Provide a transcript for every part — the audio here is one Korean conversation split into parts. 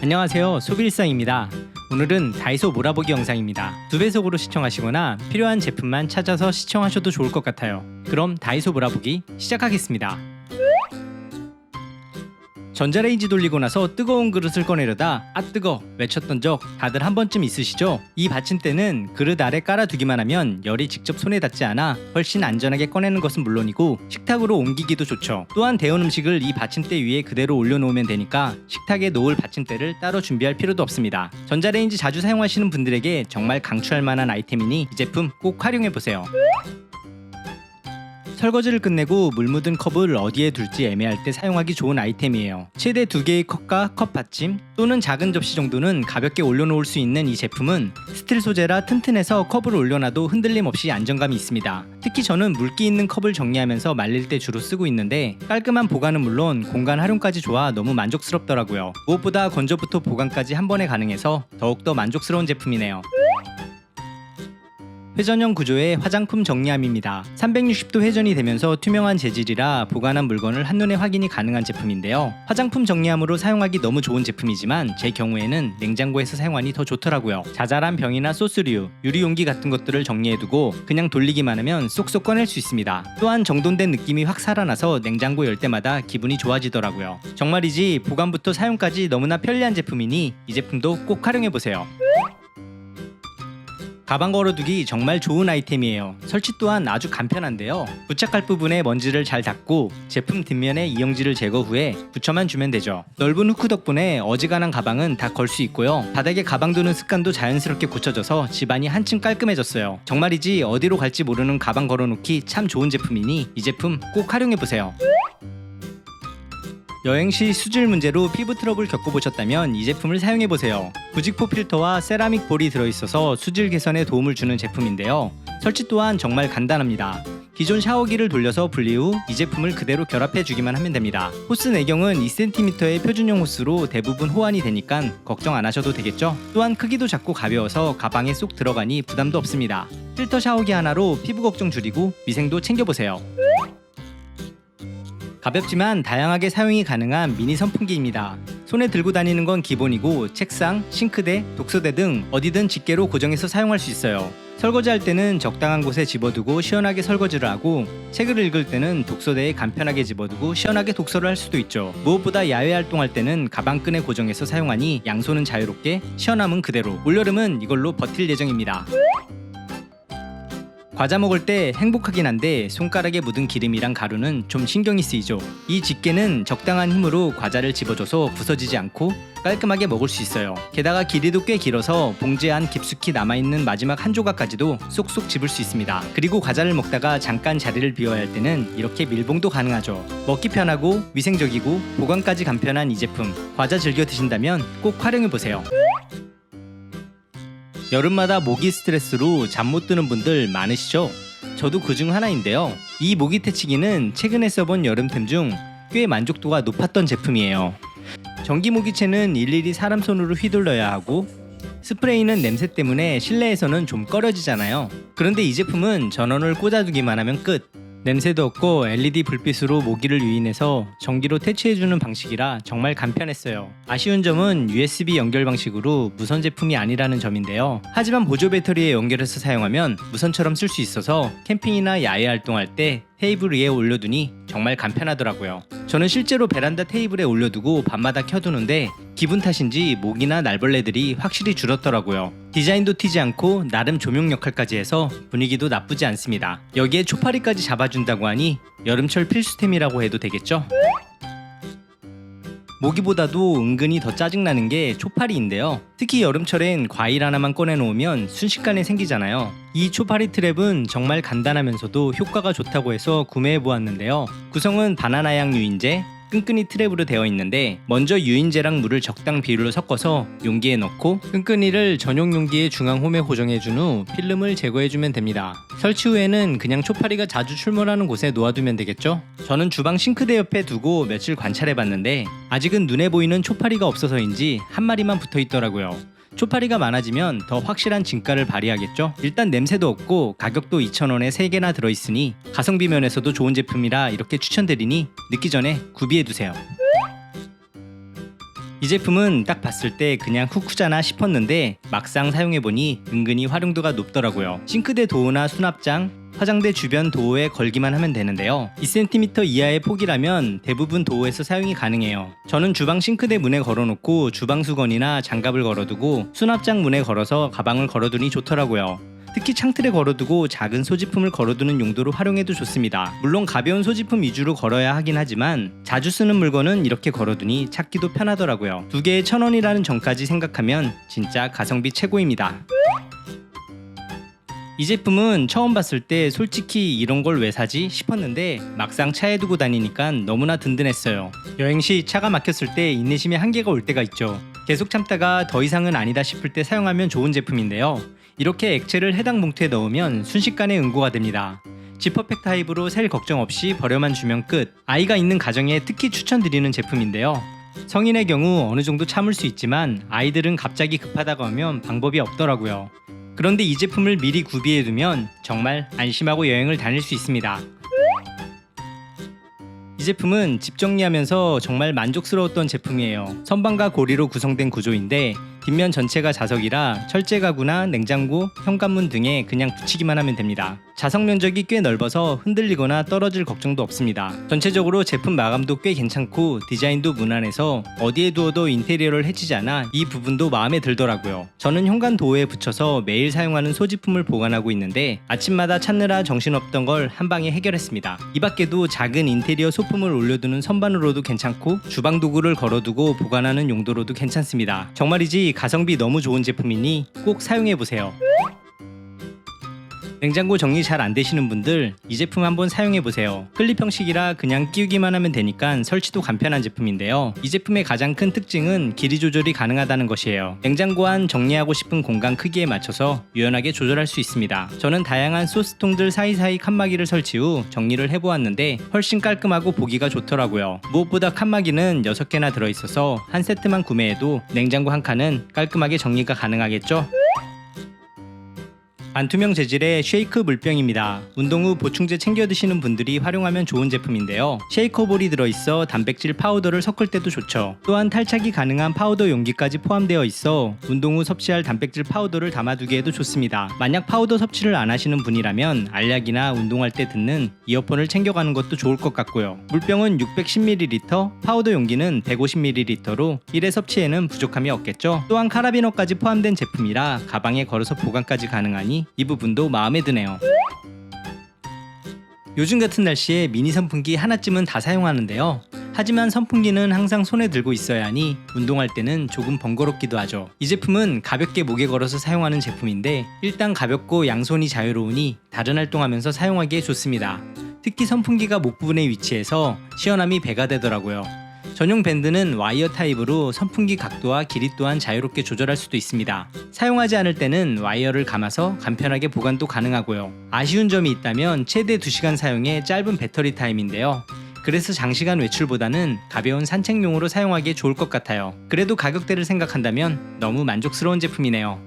안녕하세요, 소비일상입니다. 오늘은 다이소 몰아보기 영상입니다. 2배속으로 시청하시거나 필요한 제품만 찾아서 시청하셔도 좋을 것 같아요. 그럼 다이소 몰아보기 시작하겠습니다. 전자레인지 돌리고 나서 뜨거운 그릇을 꺼내려다 아 뜨거 외쳤던 적 다들 한 번쯤 있으시죠? 이 받침대는 그릇 아래 깔아두기만 하면 열이 직접 손에 닿지 않아 훨씬 안전하게 꺼내는 것은 물론이고 식탁으로 옮기기도 좋죠. 또한 데운 음식을 이 받침대 위에 그대로 올려놓으면 되니까 식탁에 놓을 받침대를 따로 준비할 필요도 없습니다. 전자레인지 자주 사용하시는 분들에게 정말 강추할 만한 아이템이니 이 제품 꼭 활용해보세요. 설거지를 끝내고 물 묻은 컵을 어디에 둘지 애매할 때 사용하기 좋은 아이템이에요. 최대 2개의 컵과 컵 받침 또는 작은 접시 정도는 가볍게 올려놓을 수 있는 이 제품은 스틸 소재라 튼튼해서 컵을 올려놔도 흔들림 없이 안정감이 있습니다. 특히 저는 물기 있는 컵을 정리하면서 말릴 때 주로 쓰고 있는데 깔끔한 보관은 물론 공간 활용까지 좋아 너무 만족스럽더라고요. 무엇보다 건조부터 보관까지 한 번에 가능해서 더욱더 만족스러운 제품이네요. 회전형 구조의 화장품 정리함입니다. 360도 회전이 되면서 투명한 재질이라 보관한 물건을 한눈에 확인이 가능한 제품인데요. 화장품 정리함으로 사용하기 너무 좋은 제품이지만 제 경우에는 냉장고에서 사용하니 더 좋더라고요. 자잘한 병이나 소스류, 유리용기 같은 것들을 정리해두고 그냥 돌리기만 하면 쏙쏙 꺼낼 수 있습니다. 또한 정돈된 느낌이 확 살아나서 냉장고 열 때마다 기분이 좋아지더라고요. 정말이지 보관부터 사용까지 너무나 편리한 제품이니 이 제품도 꼭 활용해보세요. 가방 걸어두기 정말 좋은 아이템이에요. 설치 또한 아주 간편한데요. 부착할 부분에 먼지를 잘 닦고 제품 뒷면에 이용지를 제거 후에 붙여만 주면 되죠. 넓은 후크 덕분에 어지간한 가방은 다 걸 수 있고요. 바닥에 가방 두는 습관도 자연스럽게 고쳐져서 집안이 한층 깔끔해졌어요. 정말이지 어디로 갈지 모르는 가방 걸어놓기 참 좋은 제품이니 이 제품 꼭 활용해보세요. 여행 시 수질 문제로 피부 트러블 겪어보셨다면 이 제품을 사용해보세요. 부직포 필터와 세라믹 볼이 들어있어서 수질 개선에 도움을 주는 제품인데요. 설치 또한 정말 간단합니다. 기존 샤워기를 돌려서 분리 후 이 제품을 그대로 결합해주기만 하면 됩니다. 호스 내경은 2cm의 표준용 호스로 대부분 호환이 되니까 걱정 안 하셔도 되겠죠? 또한 크기도 작고 가벼워서 가방에 쏙 들어가니 부담도 없습니다. 필터 샤워기 하나로 피부 걱정 줄이고 위생도 챙겨보세요. 가볍지만 다양하게 사용이 가능한 미니 선풍기입니다. 손에 들고 다니는 건 기본이고 책상, 싱크대, 독서대 등 어디든 집게로 고정해서 사용할 수 있어요. 설거지할 때는 적당한 곳에 집어두고 시원하게 설거지를 하고 책을 읽을 때는 독서대에 간편하게 집어두고 시원하게 독서를 할 수도 있죠. 무엇보다 야외 활동할 때는 가방끈에 고정해서 사용하니 양손은 자유롭게 시원함은 그대로 올여름은 이걸로 버틸 예정입니다. 과자 먹을 때 행복하긴 한데 손가락에 묻은 기름이랑 가루는 좀 신경이 쓰이죠. 이 집게는 적당한 힘으로 과자를 집어줘서 부서지지 않고 깔끔하게 먹을 수 있어요. 게다가 길이도 꽤 길어서 봉지에 안 깊숙이 남아있는 마지막 한 조각까지도 쏙쏙 집을 수 있습니다. 그리고 과자를 먹다가 잠깐 자리를 비워야 할 때는 이렇게 밀봉도 가능하죠. 먹기 편하고 위생적이고 보관까지 간편한 이 제품 과자 즐겨 드신다면 꼭 활용해보세요. 여름마다 모기 스트레스로 잠 못 드는 분들 많으시죠? 저도 그중 하나인데요. 이 모기 퇴치기는 최근에 써본 여름템 중 꽤 만족도가 높았던 제품이에요. 전기 모기채는 일일이 사람 손으로 휘둘러야 하고 스프레이는 냄새 때문에 실내에서는 좀 꺼려지잖아요. 그런데 이 제품은 전원을 꽂아두기만 하면 끝! 냄새도 없고 LED 불빛으로 모기를 유인해서 전기로 퇴치해주는 방식이라 정말 간편했어요. 아쉬운 점은 USB 연결 방식으로 무선 제품이 아니라는 점인데요. 하지만 보조 배터리에 연결해서 사용하면 무선처럼 쓸 수 있어서 캠핑이나 야외 활동할 때 테이블 위에 올려두니 정말 간편하더라고요. 저는 실제로 베란다 테이블에 올려두고 밤마다 켜두는데 기분 탓인지 모기나 날벌레들이 확실히 줄었더라고요. 디자인도 튀지 않고 나름 조명 역할까지 해서 분위기도 나쁘지 않습니다. 여기에 초파리까지 잡아준다고 하니 여름철 필수템이라고 해도 되겠죠? 모기보다도 은근히 더 짜증나는 게 초파리인데요. 특히 여름철엔 과일 하나만 꺼내놓으면 순식간에 생기잖아요. 이 초파리 트랩은 정말 간단하면서도 효과가 좋다고 해서 구매해보았는데요. 구성은 바나나향 유인제, 끈끈이 트랩으로 되어 있는데 먼저 유인제랑 물을 적당 비율로 섞어서 용기에 넣고 끈끈이를 전용 용기의 중앙 홈에 고정해준 후 필름을 제거해주면 됩니다. 설치 후에는 그냥 초파리가 자주 출몰하는 곳에 놓아두면 되겠죠? 저는 주방 싱크대 옆에 두고 며칠 관찰해봤는데 아직은 눈에 보이는 초파리가 없어서인지 한 마리만 붙어있더라고요. 초파리가 많아지면 더 확실한 진가를 발휘하겠죠? 일단 냄새도 없고 가격도 2,000원에 3개나 들어있으니 가성비 면에서도 좋은 제품이라 이렇게 추천드리니 늦기 전에 구비해두세요. 이 제품은 딱 봤을 때 그냥 후크잖아 싶었는데 막상 사용해보니 은근히 활용도가 높더라고요. 싱크대 도어나 수납장, 화장대 주변 도어에 걸기만 하면 되는데요. 2cm 이하의 폭이라면 대부분 도어에서 사용이 가능해요. 저는 주방 싱크대 문에 걸어놓고 주방 수건이나 장갑을 걸어두고 수납장 문에 걸어서 가방을 걸어두니 좋더라고요. 특히 창틀에 걸어두고 작은 소지품을 걸어두는 용도로 활용해도 좋습니다. 물론 가벼운 소지품 위주로 걸어야 하긴 하지만 자주 쓰는 물건은 이렇게 걸어두니 찾기도 편하더라고요. 두 개에 1,000원이라는 점까지 생각하면 진짜 가성비 최고입니다. 이 제품은 처음 봤을 때 솔직히 이런 걸 왜 사지 싶었는데 막상 차에 두고 다니니까 너무나 든든했어요. 여행 시 차가 막혔을 때 인내심의 한계가 올 때가 있죠. 계속 참다가 더 이상은 아니다 싶을 때 사용하면 좋은 제품인데요. 이렇게 액체를 해당 봉투에 넣으면 순식간에 응고가 됩니다. 지퍼백 타입으로 셀 걱정 없이 버려만 주면 끝. 아이가 있는 가정에 특히 추천드리는 제품인데요. 성인의 경우 어느 정도 참을 수 있지만 아이들은 갑자기 급하다가 오면 방법이 없더라고요. 그런데 이 제품을 미리 구비해두면 정말 안심하고 여행을 다닐 수 있습니다. 이 제품은 집 정리하면서 정말 만족스러웠던 제품이에요. 선반과 고리로 구성된 구조인데 뒷면 전체가 자석이라 철제 가구나 냉장고, 현관문 등에 그냥 붙이기만 하면 됩니다. 자석 면적이 꽤 넓어서 흔들리거나 떨어질 걱정도 없습니다. 전체적으로 제품 마감도 꽤 괜찮고 디자인도 무난해서 어디에 두어도 인테리어를 해치지 않아 이 부분도 마음에 들더라고요. 저는 현관 도어에 붙여서 매일 사용하는 소지품을 보관하고 있는데 아침마다 찾느라 정신없던 걸 한방에 해결했습니다. 이 밖에도 작은 인테리어 소품을 올려두는 선반으로도 괜찮고 주방 도구를 걸어두고 보관하는 용도로도 괜찮습니다. 정말이지 가성비 너무 좋은 제품이니 꼭 사용해보세요. 냉장고 정리 잘 안되시는 분들 이 제품 한번 사용해보세요. 클립 형식이라 그냥 끼우기만 하면 되니까 설치도 간편한 제품인데요. 이 제품의 가장 큰 특징은 길이 조절이 가능하다는 것이에요. 냉장고 안 정리하고 싶은 공간 크기에 맞춰서 유연하게 조절할 수 있습니다. 저는 다양한 소스통들 사이사이 칸막이를 설치 후 정리를 해보았는데 훨씬 깔끔하고 보기가 좋더라고요. 무엇보다 칸막이는 6개나 들어있어서 한 세트만 구매해도 냉장고 한 칸은 깔끔하게 정리가 가능하겠죠? 반투명 재질의 쉐이크 물병입니다. 운동 후 보충제 챙겨 드시는 분들이 활용하면 좋은 제품인데요. 쉐이커볼이 들어있어 단백질 파우더를 섞을 때도 좋죠. 또한 탈착이 가능한 파우더 용기까지 포함되어 있어 운동 후 섭취할 단백질 파우더를 담아두기에도 좋습니다. 만약 파우더 섭취를 안 하시는 분이라면 알약이나 운동할 때 듣는 이어폰을 챙겨가는 것도 좋을 것 같고요. 물병은 610ml, 파우더 용기는 150ml로 1회 섭취에는 부족함이 없겠죠. 또한 카라비너까지 포함된 제품이라 가방에 걸어서 보관까지 가능하니 이 부분도 마음에 드네요. 요즘 같은 날씨에 미니 선풍기 하나쯤은 다 사용하는데요. 하지만 선풍기는 항상 손에 들고 있어야 하니 운동할 때는 조금 번거롭기도 하죠. 이 제품은 가볍게 목에 걸어서 사용하는 제품인데 일단 가볍고 양손이 자유로우니 다른 활동하면서 사용하기에 좋습니다. 특히 선풍기가 목 부분에 위치해서 시원함이 배가 되더라고요. 전용 밴드는 와이어 타입으로 선풍기 각도와 길이 또한 자유롭게 조절할 수도 있습니다. 사용하지 않을 때는 와이어를 감아서 간편하게 보관도 가능하고요. 아쉬운 점이 있다면 최대 2시간 사용에 짧은 배터리 타임인데요. 그래서 장시간 외출보다는 가벼운 산책용으로 사용하기에 좋을 것 같아요. 그래도 가격대를 생각한다면 너무 만족스러운 제품이네요.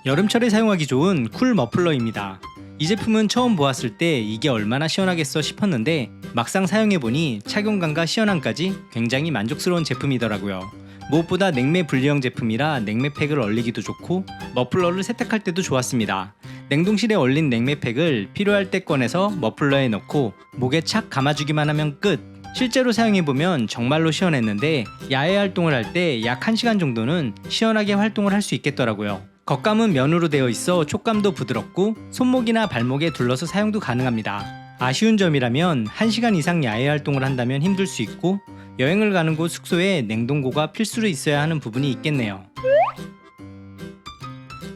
여름철에 사용하기 좋은 쿨 머플러입니다. 이 제품은 처음 보았을 때 이게 얼마나 시원하겠어 싶었는데 막상 사용해보니 착용감과 시원함까지 굉장히 만족스러운 제품이더라고요. 무엇보다 냉매 분리형 제품이라 냉매팩을 얼리기도 좋고 머플러를 세탁할 때도 좋았습니다. 냉동실에 얼린 냉매팩을 필요할 때 꺼내서 머플러에 넣고 목에 착 감아주기만 하면 끝! 실제로 사용해보면 정말로 시원했는데 야외 활동을 할 때 약 1시간 정도는 시원하게 활동을 할 수 있겠더라고요. 겉감은 면으로 되어 있어 촉감도 부드럽고 손목이나 발목에 둘러서 사용도 가능합니다. 아쉬운 점이라면 1시간 이상 야외 활동을 한다면 힘들 수 있고 여행을 가는 곳 숙소에 냉동고가 필수로 있어야 하는 부분이 있겠네요.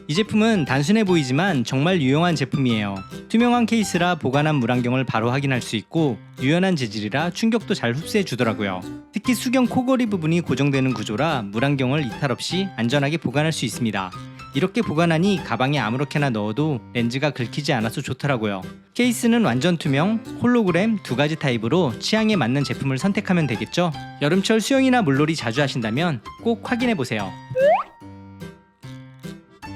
이 제품은 단순해 보이지만 정말 유용한 제품이에요. 투명한 케이스라 보관한 물안경을 바로 확인할 수 있고 유연한 재질이라 충격도 잘 흡수해 주더라고요. 특히 수경 코걸이 부분이 고정되는 구조라 물안경을 이탈 없이 안전하게 보관할 수 있습니다. 이렇게 보관하니 가방에 아무렇게나 넣어도 렌즈가 긁히지 않아서 좋더라고요. 케이스는 완전 투명, 홀로그램 2가지 타입으로 취향에 맞는 제품을 선택하면 되겠죠? 여름철 수영이나 물놀이 자주 하신다면 꼭 확인해보세요.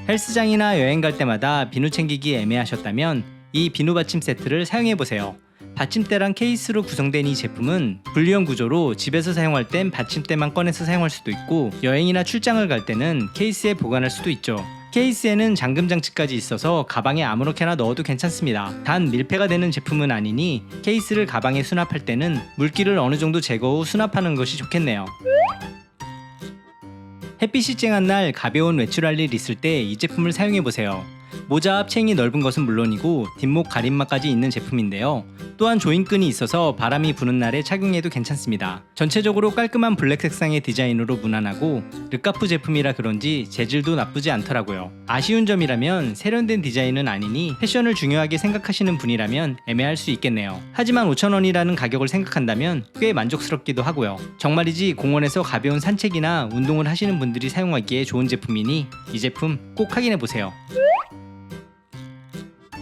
헬스장이나 여행 갈 때마다 비누 챙기기 애매하셨다면 이 비누 받침 세트를 사용해보세요. 받침대랑 케이스로 구성된 이 제품은 분리형 구조로 집에서 사용할 땐 받침대만 꺼내서 사용할 수도 있고 여행이나 출장을 갈 때는 케이스에 보관할 수도 있죠. 케이스에는 잠금 장치까지 있어서 가방에 아무렇게나 넣어도 괜찮습니다. 단 밀폐가 되는 제품은 아니니 케이스를 가방에 수납할 때는 물기를 어느 정도 제거 후 수납하는 것이 좋겠네요. 햇빛이 쨍한 날 가벼운 외출할 일 있을 때 이 제품을 사용해보세요. 모자 앞챙이 넓은 것은 물론이고 뒷목 가림막까지 있는 제품인데요. 또한 조인끈이 있어서 바람이 부는 날에 착용해도 괜찮습니다. 전체적으로 깔끔한 블랙 색상의 디자인으로 무난하고 르카프 제품이라 그런지 재질도 나쁘지 않더라고요. 아쉬운 점이라면 세련된 디자인은 아니니 패션을 중요하게 생각하시는 분이라면 애매할 수 있겠네요. 하지만 5,000원이라는 가격을 생각한다면 꽤 만족스럽기도 하고요. 정말이지 공원에서 가벼운 산책이나 운동을 하시는 분들이 사용하기에 좋은 제품이니 이 제품 꼭 확인해보세요.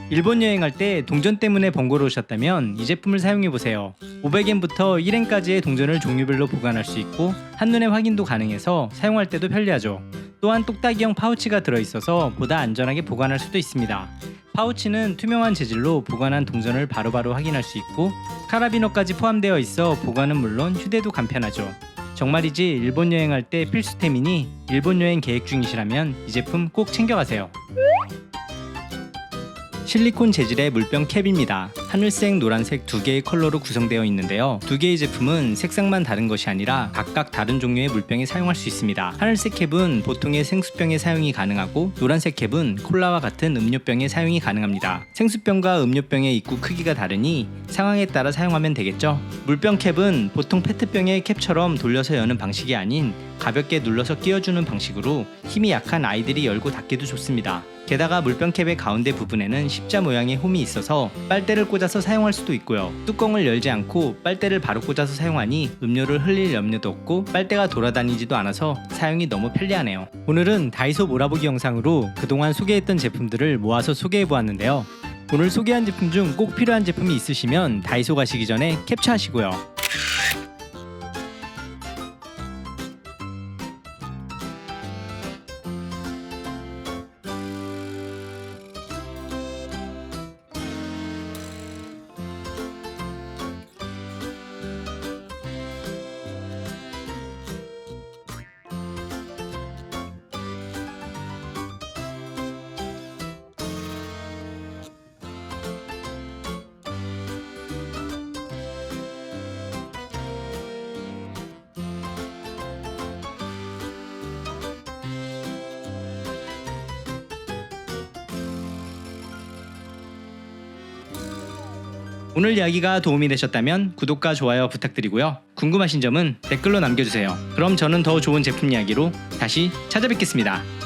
일본 여행할 때 동전 때문에 번거로우셨다면 이 제품을 사용해보세요. 500엔부터 1엔까지의 동전을 종류별로 보관할 수 있고 한눈에 확인도 가능해서 사용할 때도 편리하죠. 또한 똑딱이형 파우치가 들어있어서 보다 안전하게 보관할 수도 있습니다. 파우치는 투명한 재질로 보관한 동전을 바로바로 확인할 수 있고 카라비너까지 포함되어 있어 보관은 물론 휴대도 간편하죠. 정말이지 일본 여행할 때 필수템이니 일본 여행 계획 중이시라면 이 제품 꼭 챙겨가세요. 실리콘 재질의 물병 캡입니다. 하늘색, 노란색 두 개의 컬러로 구성되어 있는데요. 두 개의 제품은 색상만 다른 것이 아니라 각각 다른 종류의 물병에 사용할 수 있습니다. 하늘색 캡은 보통의 생수병에 사용이 가능하고 노란색 캡은 콜라와 같은 음료병에 사용이 가능합니다. 생수병과 음료병의 입구 크기가 다르니 상황에 따라 사용하면 되겠죠. 물병 캡은 보통 페트병의 캡처럼 돌려서 여는 방식이 아닌 가볍게 눌러서 끼워주는 방식으로 힘이 약한 아이들이 열고 닫기도 좋습니다. 게다가 물병 캡의 가운데 부분에는 십자 모양의 홈이 있어서 빨대를 꽂아서 사용할 수도 있고요. 뚜껑을 열지 않고 빨대를 바로 꽂아서 사용하니 음료를 흘릴 염려도 없고 빨대가 돌아다니지도 않아서 사용이 너무 편리하네요. 오늘은 다이소 몰아보기 영상으로 그동안 소개했던 제품들을 모아서 소개해보았는데요. 오늘 소개한 제품 중 꼭 필요한 제품이 있으시면 다이소 가시기 전에 캡처하시고요. 오늘 이야기가 도움이 되셨다면 구독과 좋아요 부탁드리고요. 궁금하신 점은 댓글로 남겨주세요. 그럼 저는 더 좋은 제품 이야기로 다시 찾아뵙겠습니다.